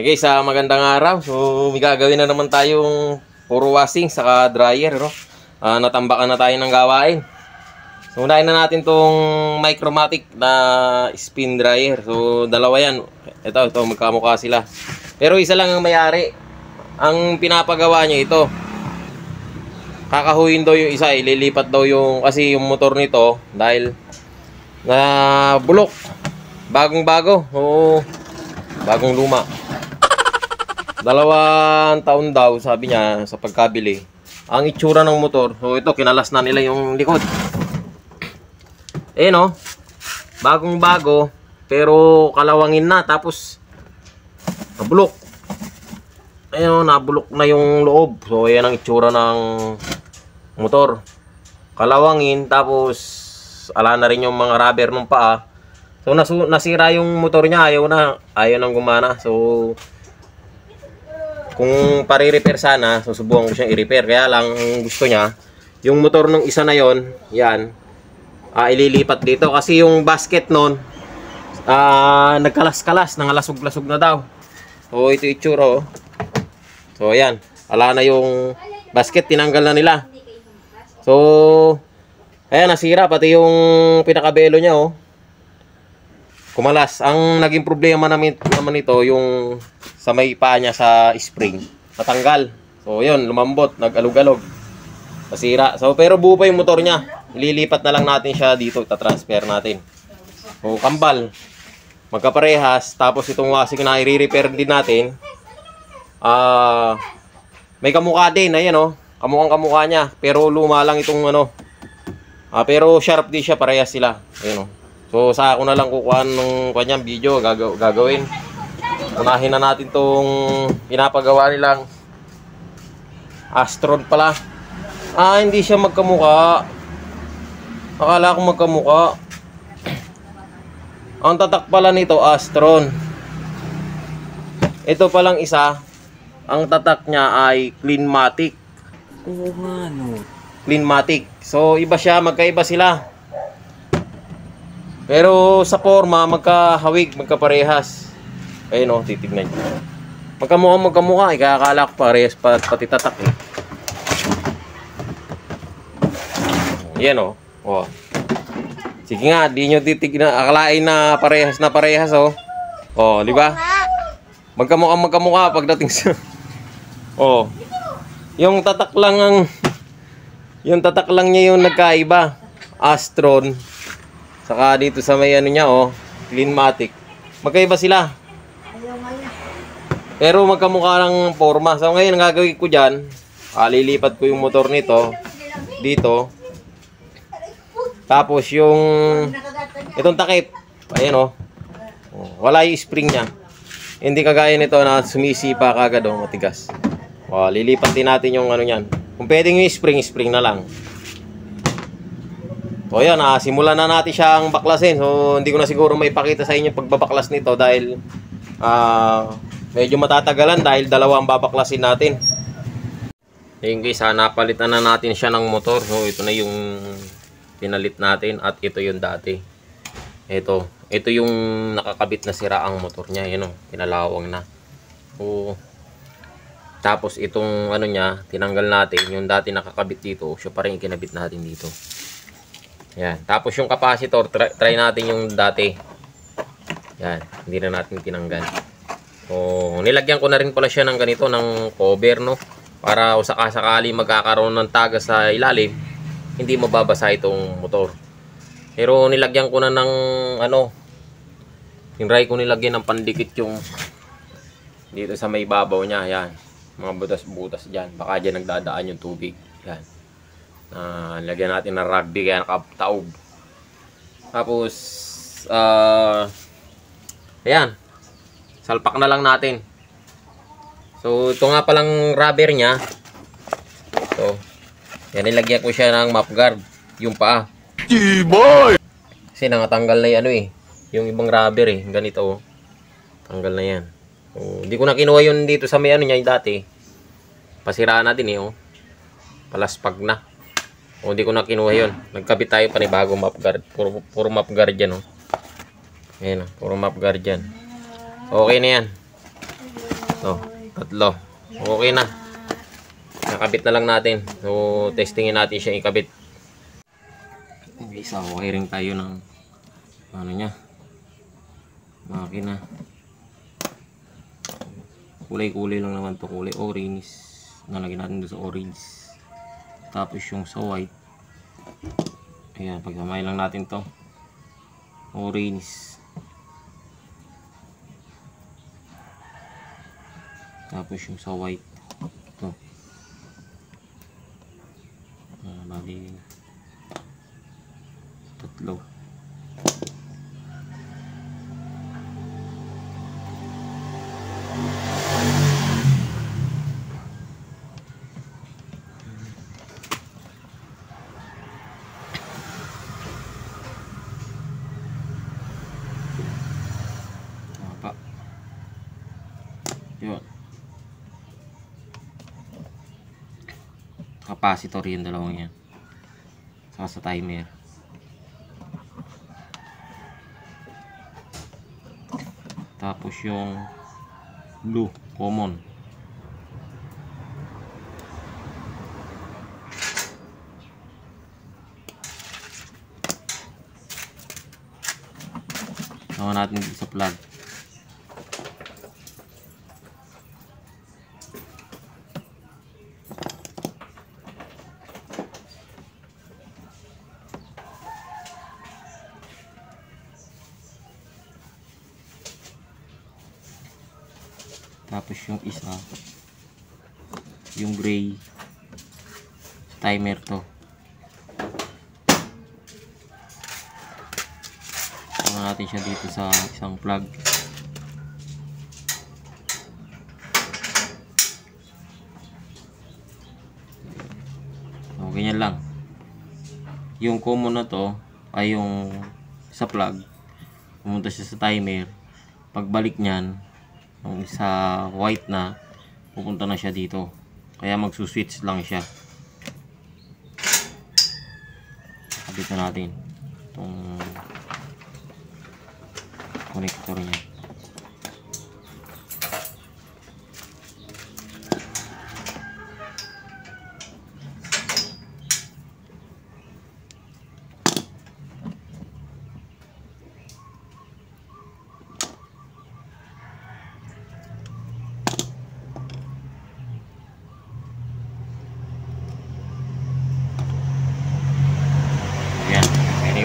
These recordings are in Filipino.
Okay, sa magandang araw. So, may gagawin na naman tayong puro washing saka dryer, no? Natambakan na tayo ng gawain. So, unahin na natin tong Micromatic na spin dryer. So, dalawa yan. Ito, magkamukha sila. Pero isa lang ang may-ari. Ang pinapagawa niya ito. Kakahuyin daw yung isa, ililipat daw yung, kasi yung motor nito, dahil na bulok. Bagong-bago. Oo, bagong luma. 2 taon daw, sabi niya, sa pagkabili. Ang itsura ng motor, so ito, kinalas na nila yung likod. Eh no, bagong bago, pero kalawangin na, tapos nabulok. Ayun, nabulok na yung loob. So ayan ang itsura ng motor. Kalawangin, tapos ala na rin yung mga rubber ng paa. So nasira yung motor niya, ayaw nang gumana. So kung pare-repair sana, susubukan ko siyang i-repair. Kaya lang gusto niya, yung motor ng isa na yon, yan, ililipat dito. Kasi yung basket nun, nagkalas-kalas, nangalasog-lasog na daw. So ito itsura, oh. So ayan, ala na yung basket, tinanggal na nila. So ayan, nasira, pati yung pinakabelo niya, oh, kumalas. Ang naging problema naman ito, yung sa may paa niya sa spring, natanggal. So yun, lumambot, nag-alog-alog, nasira. So pero buo pa yung motor niya. Ililipat na lang natin siya dito, tatransfer natin. So kambal, magkaparehas. Tapos itong wasig na i-repair din natin, may kamukha din, ayan, oh, kamukhang kamukha niya, pero luma lang itong ano, pero sharp din siya, parehas sila, ayan, oh. So sa ako na lang kukuha ng kanyang video, gagawin. Unahin na natin tong pinapagawa nilang Astron pala. Hindi siya magkamukha. Akala ko magkamukha. Ang tatak pala nito Astron. Ito palang isa, ang tatak niya ay Cleanmatic. Oo nga, no. Cleanmatic. So iba siya, magkaiba sila. Pero sa forma, magkahawig, magkaparehas. Ayun, oh, titignan nyo. Magkamukha, ikakala ko parehas pati tatak, eh. Yan, oh. Oh. Sige nga, di nyo titignan. Akalain na parehas, oh. Oh, di ba? Magkamukha pagdating sa oh. Yung tatak lang niya yung nagkaiba. Astron. Saka dito sa may ano niya, oh, Cleanmatic. Magkaiba sila. Pero magkamukha ng forma. So ngayon ang gagawin ko diyan, lilipat ko yung motor nito dito. Tapos yung itong takip, ayan, oh. Wala yung spring niya. Hindi kagaya nito na sumisipa kagad, oh, matigas. Lilipat din natin yung ano niyan. Kung pwedeng yung spring na lang. So ayan, simulan na natin siyang baklasin. So hindi ko na siguro maipakita sa inyo pagbabaklas nito dahil medyo matatagalan dahil 2 ang babaklasin natin. Ayun guys, napalitan na natin siya ng motor. So ito na yung pinalit natin at ito yung dati. Ito yung nakakabit na sira ang motor niya. Yan, oh, pinalawang na. So tapos itong ano niya, tinanggal natin. Yung dati nakakabit dito, siya pa rin ikinabit natin dito. Yan. Tapos yung capacitor, try natin yung dati. Yan, hindi na natin tinanggal. So, nilagyan ko na rin pala siya ng ganito, ng cover, no? Para sakasakali magkakaroon ng tagas sa ilalim, hindi mababasa itong motor. Pero nilagyan ko na ng ano, hinray ko nilagyan ng pandikit yung dito sa may babaw niya. Yan, mga butas-butas dyan. Baka dyan nagdadaan yung tubig. Yan. Lagyan natin ng rugby kaya nakataob. Tapos ayan, salpak na lang natin. So ito nga palang rubber nya. So yan, nilagyan ko siya ng map guard, yung paa. Boy! Kasi nangatanggal na yung ano, eh, yung ibang rubber, eh, ganito, oh. Tanggal na yan. So hindi ko na kinuha yun dito sa may ano nya, yung dati. Pasiraan natin, eh, oh. Palaspag na. O hindi ko na kinuha yun. Nagkabit tayo panibago map guard. Puro map guard yan, oh. Ayan, oh, puro map guard yan. Okay na yan. So, tatlo. Okay na. Nakabit na lang natin. So, testingin natin siya ikabit. Isa, wiring tayo ng ano niya, makina. Kulay-kulay lang naman to, kulay orange. Nalagyan natin doon sa orange. Tapos yung sa white, ayan, pagsamay lang natin to, orange. Tapos yung sa white, ito. Bali, tatlo. Yun. Capacitor yung dalawang yan. Saka sa timer. Tapos yung blue, common. Sama natin dito sa plug. Tapos yung isa, yung gray, timer to. Sama natin siya dito sa isang plug. So, ganyan lang. Yung common na to ay yung sa plug. Pumunta siya sa timer. Pagbalik niyan, yung isa white na, pupunta na siya dito. Kaya magsuswitch lang siya. Kabit na natin itong connector niya.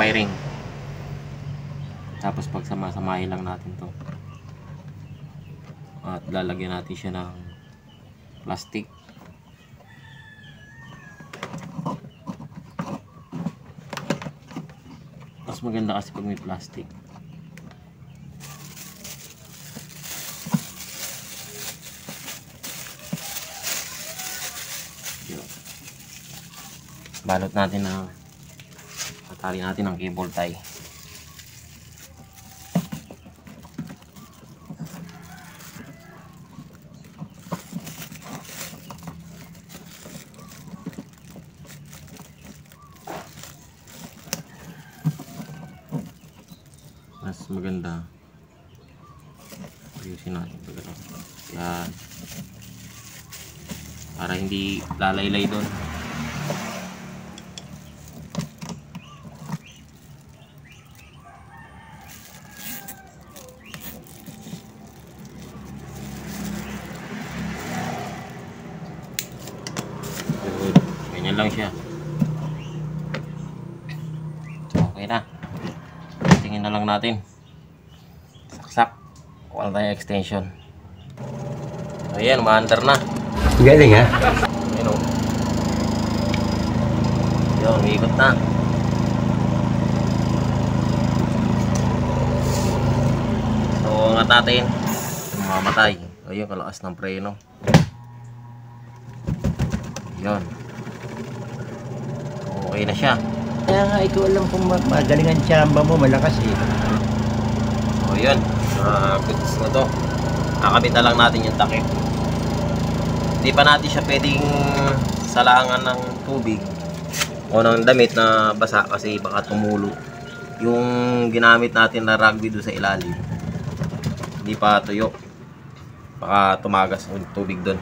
Wiring. Tapos pagsama-samahin lang natin to at lalagyan natin siya ng plastic. Mas maganda kasi pag may plastic. Balot natin ng tali natin ang cable tie. Mas maganda ayusin natin ito. Yan, para hindi lalaylay doon. Ganyan lang siya. Okay na. Tingin na lang natin. Saksak. Wala tayong extension. Ayan, ma-under na. Galing ha? Ayan o. Ayan, umiikot na. So, angat natin. Mamamatay. Ayun, kalakas ng preno. Ayan. Okay na siya. Kaya nga ikaw alam kung magaling ang tsamba mo, malakas eh. So yun, goods na to. Kakabit na lang natin yung takip. Hindi pa natin siya pwedeng salangan ng tubig o ng damit na basa kasi baka tumulo. Yung ginamit natin na rugby doon sa ilalim, hindi pa tuyo. baka tumagas yung tubig doon.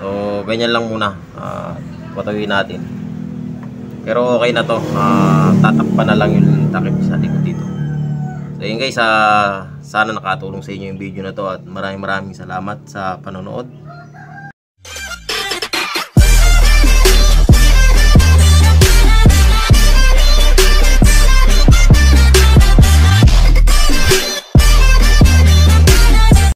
So ganyan lang muna, patuloy natin. Pero okay na to, tatakpan na lang yung takip sa likod dito. So yun guys, sana nakatulong sa inyo yung video na to at maraming salamat sa panonood.